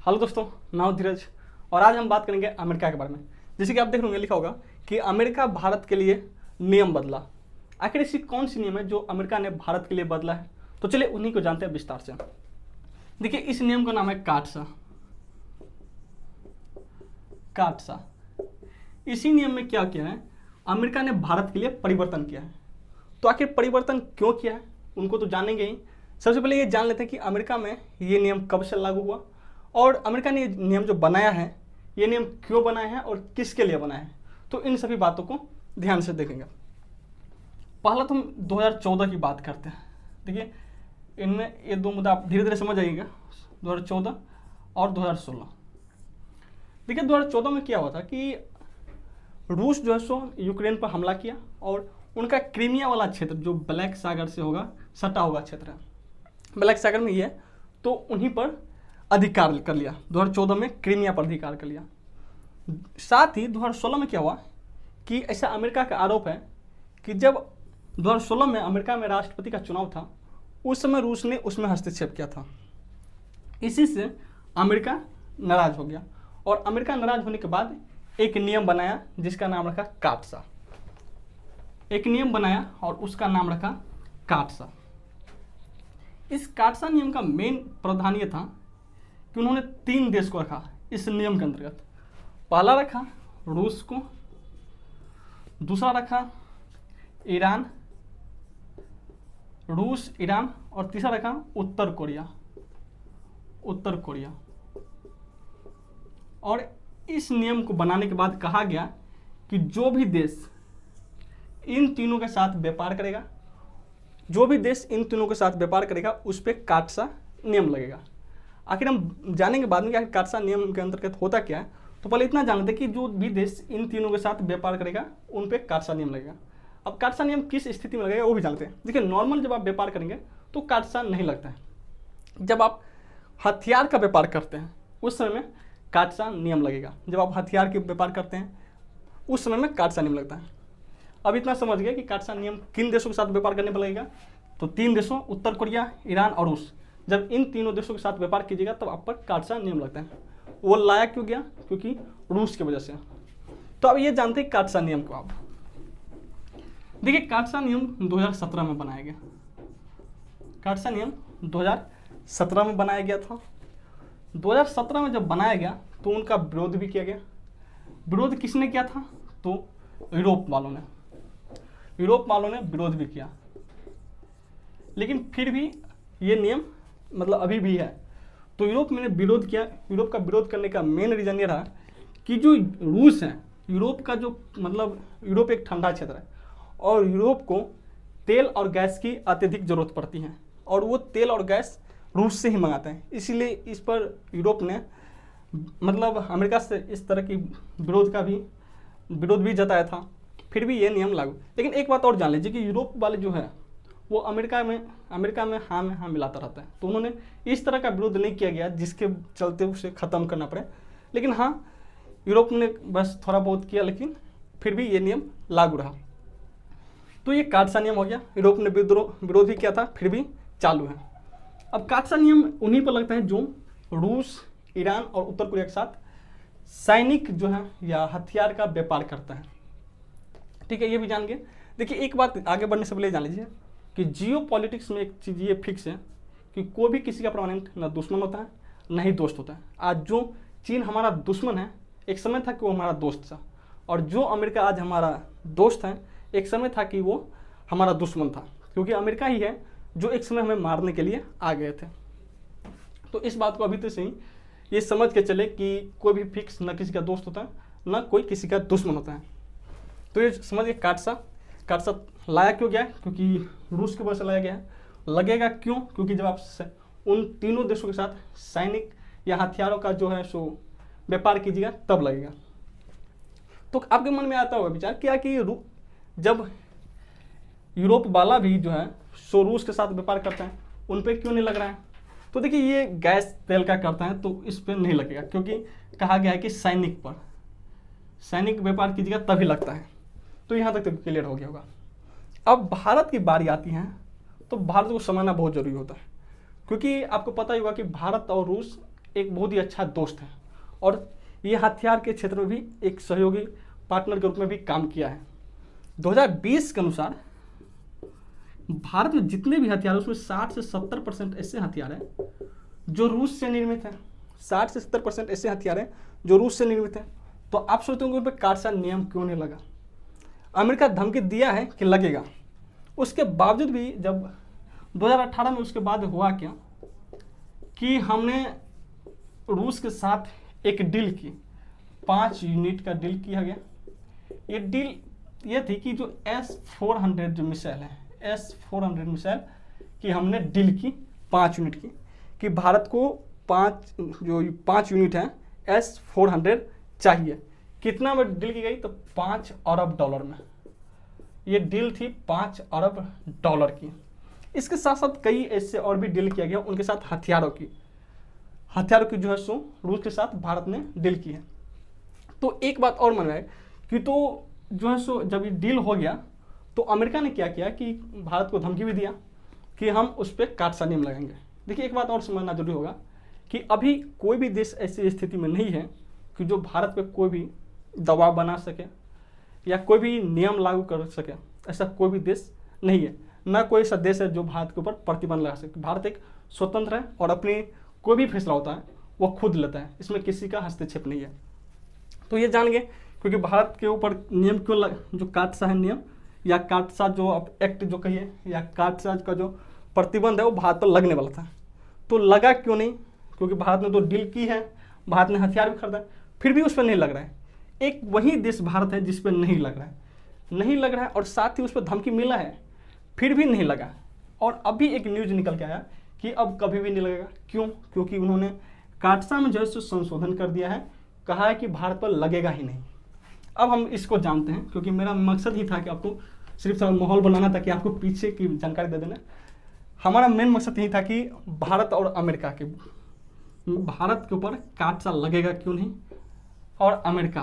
Hello दोस्तों, मैं हूं धीरज और आज हम बात करेंगे अमेरिका के बारे में। जैसे कि आप देख होंगे लिखा होगा कि अमेरिका भारत के लिए नियम बदला। आखिर ऐसी कौन सी नियम है जो अमेरिका ने भारत के लिए बदला है? तो चलिए उन्हीं को जानते हैं विस्तार से। देखिए, इस नियम का नाम है काटसा। काटसा। इसी नियम में क्या किया है, अमेरिका ने भारत के लिए परिवर्तन किया है। तो आखिर परिवर्तन क्यों किया है उनको तो जानेंगे ही। सबसे पहले ये जान लेते हैं कि अमेरिका में ये नियम कब से लागू हुआ और अमेरिका ने ये नियम जो बनाया है, ये नियम क्यों बनाया है और किसके लिए बनाया है। तो इन सभी बातों को ध्यान से देखेंगे। पहला तो हम 2014 की बात करते हैं। देखिए, इनमें ये दो मुद्दा आप धीरे धीरे समझ आइएगा, 2014 और 2016। देखिए, 2014 में क्या हुआ था कि रूस जो है सो यूक्रेन पर हमला किया और उनका क्रीमिया वाला क्षेत्र जो ब्लैक सागर से होगा सटा हुआ क्षेत्र है, ब्लैक सागर में ही है, तो उन्हीं पर अधिकार कर लिया। 2014 में क्रीमिया पर अधिकार कर लिया। साथ ही 2016 में क्या हुआ कि ऐसा अमेरिका का आरोप है कि जब 2016 में अमेरिका में राष्ट्रपति का चुनाव था, उस समय रूस ने उसमें हस्तक्षेप किया था। इसी से अमेरिका नाराज हो गया और अमेरिका नाराज होने के बाद एक नियम बनाया जिसका नाम रखा काटसा। एक नियम बनाया और उसका नाम रखा काटसा। इस काटसा नियम का मेन प्रावधान ये था कि उन्होंने 3 देश को रखा इस नियम के अंतर्गत। पहला रखा रूस को, दूसरा रखा ईरान, रूस, ईरान, और तीसरा रखा उत्तर कोरिया। उत्तर कोरिया। और इस नियम को बनाने के बाद कहा गया कि जो भी देश इन तीनों के साथ व्यापार करेगा, जो भी देश इन तीनों के साथ व्यापार करेगा उस पर काटसा नियम लगेगा। आखिर हम जानेंगे बाद में कि काटसा नियम के अंतर्गत होता क्या है। तो पहले इतना जान लेते कि जो भी देश इन तीनों के साथ व्यापार करेगा उन पे काटसा नियम लगेगा। अब काटसा नियम किस स्थिति में लगेगा वो भी जानते हैं। देखिए, नॉर्मल जब आप व्यापार करेंगे तो काटसा नहीं लगता है। जब आप हथियार का व्यापार करते हैं उस समय में काटसा नियम लगेगा। जब आप हथियार के व्यापार करते हैं उस समय में काटसा नियम लगता है। अब इतना समझ गए कि काटसा नियम किन देशों के साथ व्यापार करने पर लगेगा। तो 3 देशों, उत्तर कोरिया, ईरान और रूस। जब इन तीनों देशों के साथ व्यापार कीजिएगा तब आप पर काटसा नियम लगता है। वो लाया क्यों गया? क्योंकि रूस की वजह से। तो अब ये जानते हैं काटसा नियम को। आप देखिए, काटसा नियम 2017 में बनाया गया। काटसा नियम 2017 में बनाया गया था। 2017 में जब बनाया गया तो उनका विरोध भी किया गया। विरोध किसने किया था? तो यूरोप वालों ने। यूरोप वालों ने विरोध भी किया, लेकिन फिर भी ये नियम मतलब अभी भी है। तो यूरोप में विरोध किया। यूरोप का विरोध करने का मेन रीज़न ये रहा कि जो रूस है, यूरोप का जो मतलब यूरोप एक ठंडा क्षेत्र है और यूरोप को तेल और गैस की अत्यधिक ज़रूरत पड़ती है और वो तेल और गैस रूस से ही मंगाते हैं। इसीलिए इस पर यूरोप ने मतलब अमेरिका से इस तरह की विरोध भी जताया था। फिर भी ये नियम लागू। लेकिन एक बात और जान लीजिए कि यूरोप वाले जो है वो अमेरिका में हाँ मिलाता रहता है। तो उन्होंने इस तरह का विरोध नहीं किया गया जिसके चलते उसे ख़त्म करना पड़े। लेकिन हाँ, यूरोप ने बस थोड़ा बहुत किया, लेकिन फिर भी ये नियम लागू रहा। तो ये काटसा नियम हो गया। यूरोप ने विरोध भी किया था, फिर भी चालू है। अब काटसा नियम उन्हीं पर लगता है जो रूस, ईरान और उत्तर कोरिया के साथ सैनिक जो है या हथियार का व्यापार करता है। ठीक है, ये भी जान गए। देखिए, एक बात आगे बढ़ने से पहले जान लीजिए कि जियो पॉलिटिक्स में एक चीज़ ये फिक्स है कि कोई भी किसी का परमानेंट ना दुश्मन होता है ना ही दोस्त होता है। आज जो चीन हमारा दुश्मन है, एक समय था कि वो हमारा दोस्त था, और जो अमेरिका आज हमारा दोस्त है, एक समय था कि वो हमारा दुश्मन था, क्योंकि अमेरिका ही है जो एक समय हमें मारने के लिए आ गए थे। तो इस बात को अभी तो सही ये समझ के चले कि कोई भी फिक्स ना किसी का दोस्त होता है ना कोई किसी का दुश्मन होता है। तो ये समझिए काटसा लाया क्यों गया? क्योंकि रूस की वजह से लाया गया है। लगेगा क्यों? क्योंकि जब आप उन तीनों देशों के साथ सैनिक या हथियारों का जो है सो व्यापार कीजिएगा तब लगेगा। तो आपके मन में आता होगा विचार क्या कि जब यूरोप वाला भी जो है सो रूस के साथ व्यापार करता है, उन पर क्यों नहीं लग रहा है? तो देखिए, ये गैस तेल का करता है तो इस पर नहीं लगेगा, क्योंकि कहा गया है कि सैनिक व्यापार कीजिएगा तभी लगता है। तो यहाँ तक तो क्लियर हो गया होगा। अब भारत की बारी आती है तो भारत को समझना बहुत जरूरी होता है, क्योंकि आपको पता ही होगा कि भारत और रूस एक बहुत ही अच्छा दोस्त है और ये हथियार के क्षेत्र में भी एक सहयोगी पार्टनर के रूप में भी काम किया है। 2020 के अनुसार भारत में जितने भी हथियार उसमें 60 से 70% ऐसे हथियार हैं जो रूस से निर्मित हैं। 60 से 70% ऐसे हथियार हैं जो रूस से निर्मित हैं। तो आप सोचते होंगे उन पर कार्सा नियम क्यों नहीं लगा? अमेरिका धमकी दिया है कि लगेगा, उसके बावजूद भी जब 2018 में उसके बाद हुआ क्या कि हमने रूस के साथ एक डील की, 5 यूनिट का डील किया गया। ये डील ये थी कि जो S-400 जो मिसाइल है, S-400 मिसाइल की हमने डील की 5 यूनिट की, कि भारत को 5 यूनिट है S-400 चाहिए। कितना में डील की गई? तो $5 अरब में ये डील थी, $5 अरब की। इसके साथ साथ कई ऐसे और भी डील किया गया उनके साथ हथियारों की जो है सो रूस के साथ भारत ने डील की है। तो एक बात और मन में आए कि तो जो है सो जब ये डील हो गया तो अमेरिका ने क्या किया कि भारत को धमकी भी दिया कि हम उस पर कार्सा नियम लगाएंगे। देखिए एक बात और समझना जरूरी होगा कि अभी कोई भी देश ऐसी स्थिति में नहीं है कि जो भारत पे कोई भी दबाव बना सके या कोई भी नियम लागू कर सके। ऐसा कोई भी देश नहीं है, ना कोई ऐसा देश है जो भारत के ऊपर प्रतिबंध लगा सके। भारत एक स्वतंत्र है और अपनी कोई भी फैसला होता है वो खुद लेता है, इसमें किसी का हस्तक्षेप नहीं है। तो ये जान गए क्योंकि भारत के ऊपर नियम क्यों जो कार्सा है नियम या कार्सा जो एक्ट जो कहिए या कार्सा का जो प्रतिबंध है वो भारत पर लगने वाला था। तो लगा क्यों नहीं? क्योंकि भारत ने तो डील की है, भारत ने हथियार भी खरीदा, फिर भी उस पर नहीं लग रहा है। एक वही देश भारत है जिस पर नहीं लग रहा है और साथ ही उस पर धमकी मिला है, फिर भी नहीं लगा। और अभी एक न्यूज निकल के आया कि अब कभी भी नहीं लगेगा। क्यों? क्योंकि उन्होंने कार्सा में जो है संशोधन कर दिया है, कहा है कि भारत पर लगेगा ही नहीं। अब हम इसको जानते हैं क्योंकि मेरा मकसद ही था कि आपको सिर्फ माहौल बनाना था कि आपको पीछे की जानकारी दे देना। हमारा मेन मकसद यही था कि भारत और अमेरिका के भारत के ऊपर कार्सा लगेगा क्यों नहीं। और अमेरिका,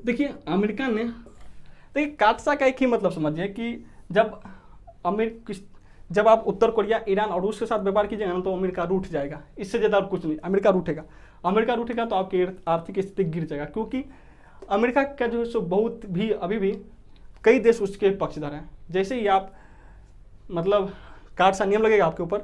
देखिए अमेरिका ने, देखिए कार्सा का एक ही मतलब समझिए कि जब आप उत्तर कोरिया, ईरान और रूस के साथ व्यापार कीजिएगा ना तो अमेरिका रूठ जाएगा। इससे ज़्यादा और कुछ नहीं, अमेरिका रूठेगा तो आपकी आर्थिक स्थिति गिर जाएगा। क्योंकि अमेरिका का जो है सो बहुत भी अभी भी कई देश उसके पक्षधर हैं। जैसे ही आप मतलब कार्सा नियम लगेगा आपके ऊपर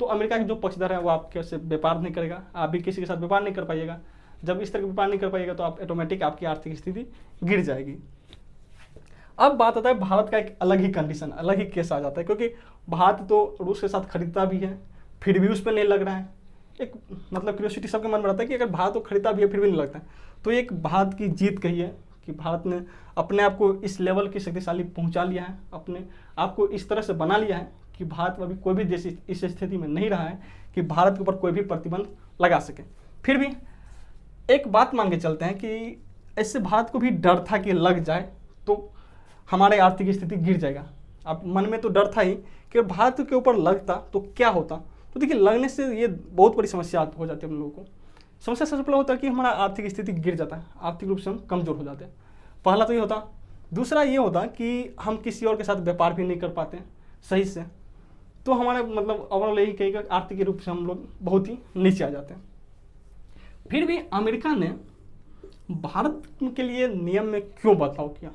तो अमेरिका के जो पक्षधर है वो आपके से व्यापार नहीं करेगा, आप भी किसी के साथ व्यापार नहीं कर पाइएगा। जब इस तरह का व्यापार नहीं कर पाइएगा तो आप ऑटोमेटिक आपकी आर्थिक स्थिति गिर जाएगी। अब बात आता है भारत का एक अलग ही कंडीशन, अलग ही केस आ जाता है क्योंकि भारत तो रूस के साथ खरीदता भी है फिर भी उस पर नहीं लग रहा है। एक मतलब क्यूरियोसिटी सबके मन में रहता है कि अगर भारत तो खरीदता भी है फिर भी नहीं लगता है। तो एक भारत की जीत कही है कि भारत ने अपने आप को इस लेवल की शक्तिशाली पहुंचा लिया है, अपने आप को इस तरह से बना लिया है कि भारत में अभी कोई भी देश इस स्थिति में नहीं रहा है कि भारत के ऊपर कोई भी प्रतिबंध लगा सके। फिर भी एक बात मान के चलते हैं कि ऐसे भारत को भी डर था कि लग जाए तो हमारे आर्थिक स्थिति गिर जाएगा। अब मन में तो डर था ही कि भारत के ऊपर लगता तो क्या होता। तो देखिए लगने से ये बहुत बड़ी समस्या हो जाती है हम लोगों को। समस्या सबसे पहला होता है कि हमारा आर्थिक स्थिति गिर जाता है, आर्थिक रूप से हम कमज़ोर हो जाते हैं। पहला तो ये होता। दूसरा ये होता कि हम किसी और के साथ व्यापार भी नहीं कर पाते सही से, तो हमारा मतलब ओवरऑल यही कहेगा आर्थिक रूप से हम लोग बहुत ही नीचे आ जाते हैं। फिर भी अमेरिका ने भारत के लिए नियम में क्यों बदलाव किया,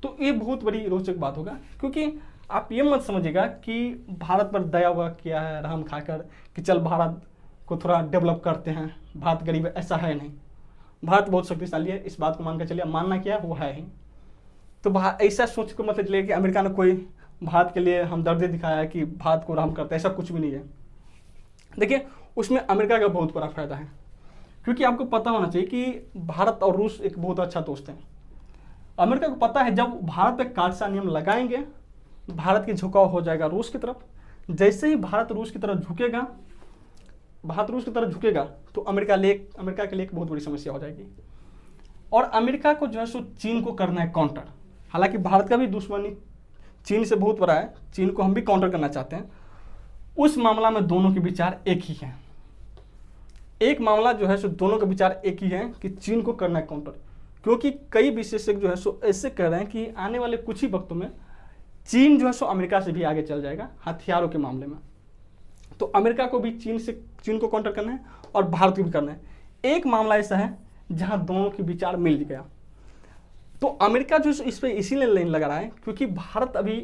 तो ये बहुत बड़ी रोचक बात होगा। क्योंकि आप ये मत समझिएगा कि भारत पर दया हुआ किया है रहम खाकर कि चल भारत को थोड़ा डेवलप करते हैं, भारत गरीब है, ऐसा है नहीं। भारत बहुत शक्तिशाली है, इस बात को मानकर चलिए, मानना क्या है वो है ही। तो ऐसा सोच को मतलब चलिए कि अमेरिका ने कोई भारत के लिए हमदर्दी दिखाया है कि भारत को रहम करता है, ऐसा कुछ भी नहीं है। देखिए उसमें अमेरिका का बहुत बड़ा फायदा है क्योंकि आपको पता होना चाहिए कि भारत और रूस एक बहुत अच्छा दोस्त है। अमेरिका को पता है जब भारत पे कार्सा नियम लगाएंगे भारत की झुकाव हो जाएगा रूस की तरफ। जैसे ही भारत रूस की तरफ झुकेगा तो अमेरिका के लिए एक बहुत बड़ी समस्या हो जाएगी। और अमेरिका को जो है सो चीन को करना है काउंटर। हालांकि भारत का भी दुश्मनी चीन से बहुत बड़ा है, चीन को हम भी काउंटर करना चाहते हैं। उस मामला में दोनों के विचार एक ही हैं। एक मामला जो है सो दोनों के विचार एक ही है कि चीन को करना है काउंटर। क्योंकि कई विशेषज्ञ जो है सो ऐसे कह रहे हैं कि आने वाले कुछ ही वक्तों में चीन जो है सो अमेरिका से भी आगे चल जाएगा हथियारों के मामले में। तो अमेरिका को भी चीन को काउंटर करना है और भारत को भी करना है। एक मामला ऐसा है जहां दोनों के विचार मिल गया। तो अमेरिका जो इस पर इसीलिए लाइन लगा रहा है क्योंकि भारत अभी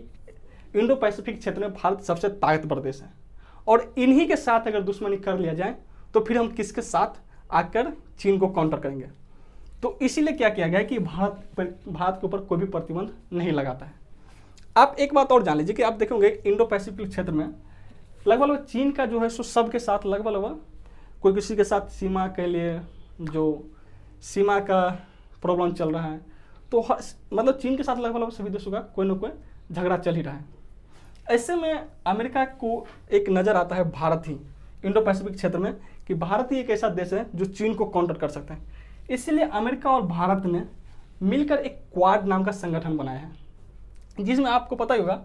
इंडो पैसिफिक क्षेत्र में भारत सबसे ताकतवर देश है, और इन्हीं के साथ अगर दुश्मनी कर लिया जाए तो फिर हम किसके साथ आकर चीन को काउंटर करेंगे। तो इसीलिए क्या किया गया है कि भारत के ऊपर कोई भी प्रतिबंध नहीं लगाता है। आप एक बात और जान लीजिए कि आप देखेंगे इंडो पैसिफिक क्षेत्र में लगभग चीन का जो है सो सबके साथ लगभग कोई किसी के साथ सीमा के लिए जो सीमा का प्रॉब्लम चल रहा है, तो मतलब चीन के साथ लगभग सभी देशों का कोई ना कोई झगड़ा चल ही रहा है। ऐसे में अमेरिका को एक नज़र आता है भारत ही इंडो पैसिफिक क्षेत्र में कि भारत ही एक ऐसा देश है जो चीन को काउंटर कर सकता है। इसलिए अमेरिका और भारत ने मिलकर एक क्वाड नाम का संगठन बनाया है, जिसमें आपको पता ही होगा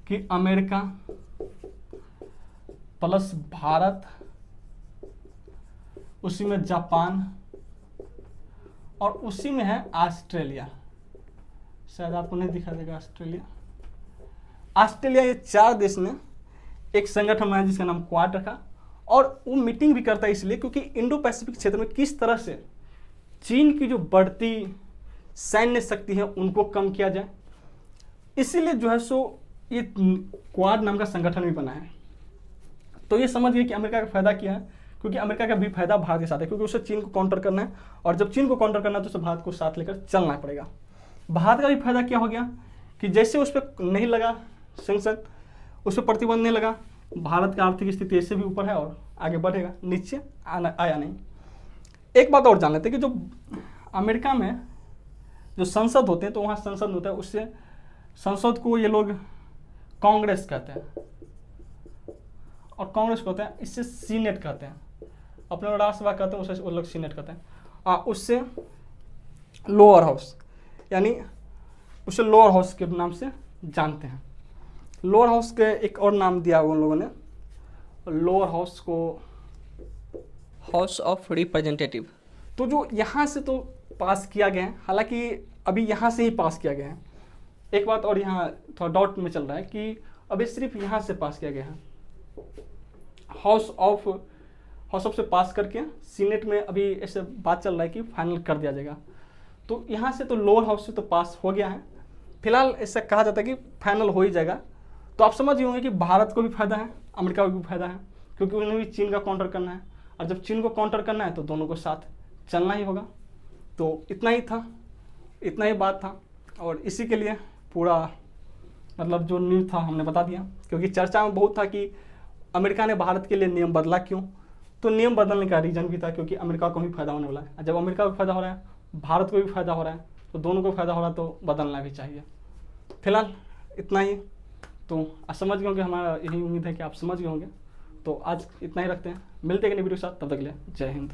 कि अमेरिका प्लस भारत, उसी में जापान और उसी में है ऑस्ट्रेलिया। शायद आपको नहीं दिखा देगा ऑस्ट्रेलिया, ये 4 देश ने एक संगठन बनाया जिसका नाम क्वाड रखा। और वो मीटिंग भी करता है इसलिए क्योंकि इंडो पैसिफिक क्षेत्र में किस तरह से चीन की जो बढ़ती सैन्य शक्ति है उनको कम किया जाए, इसीलिए जो है सो ये क्वाड नाम का संगठन भी बना है। तो ये समझिए कि अमेरिका का फायदा क्या है, क्योंकि अमेरिका का भी फायदा भारत के साथ है, क्योंकि उसे चीन को काउंटर करना है, और जब चीन को काउंटर करना है तो उसे भारत को साथ लेकर चलना पड़ेगा। भारत का भी फायदा क्या हो गया कि जैसे उस पर नहीं लगा सेंक्शन, उस पर प्रतिबंध नहीं लगा, भारत का आर्थिक स्थिति ऐसे भी ऊपर है और आगे बढ़ेगा, नीचे आया नहीं। एक बात और जान लेते हैं कि जो अमेरिका में जो संसद होते हैं तो वहाँ संसद होता है, उससे संसद को ये लोग कांग्रेस कहते हैं, और कांग्रेस को होता है इससे सीनेट कहते हैं, अपने राज्यसभा कहते हैं उसे वो लोग सीनेट कहते हैं, उससे लोअर हाउस, यानी उसे लोअर हाउस के नाम से जानते हैं। लोअर हाउस के एक और नाम दिया उन लोगों ने, लोअर हाउस को हाउस ऑफ रिप्रेजेंटेटिव। तो जो यहाँ से तो पास किया गया है, हालांकि अभी यहाँ से ही पास किया गया है। एक बात और यहाँ थोड़ा डाउट में चल रहा है कि अभी सिर्फ यहाँ से पास किया गया है, हाउस ऑफ से पास करके सीनेट में अभी ऐसे बात चल रहा है कि फाइनल कर दिया जाएगा। तो यहाँ से तो लोअर हाउस से तो पास हो गया है, फिलहाल ऐसा कहा जाता है कि फाइनल हो ही जाएगा। तो आप समझ ही होंगे कि भारत को भी फायदा है, अमेरिका को भी फायदा है, क्योंकि उन्हें भी चीन का काउंटर करना है, और जब चीन को काउंटर करना है तो दोनों को साथ चलना ही होगा। तो इतना ही था, इतना ही बात था, और इसी के लिए पूरा मतलब जो न्यूज़ था हमने बता दिया, क्योंकि चर्चा में बहुत था कि अमेरिका ने भारत के लिए नियम बदला क्यों। तो नियम बदलने का रीज़न भी था क्योंकि अमेरिका को भी फायदा होने वाला है, जब अमेरिका को फायदा हो रहा है भारत को भी फायदा हो रहा है, तो दोनों को फायदा हो रहा है, तो बदलना भी चाहिए। फिलहाल इतना ही, तो आप समझ गए होंगे, हमारा यही उम्मीद है कि आप समझ गए होंगे। तो आज इतना ही रखते हैं, मिलते हैं नई वीडियो के साथ, तब तक के लिए जय हिंद।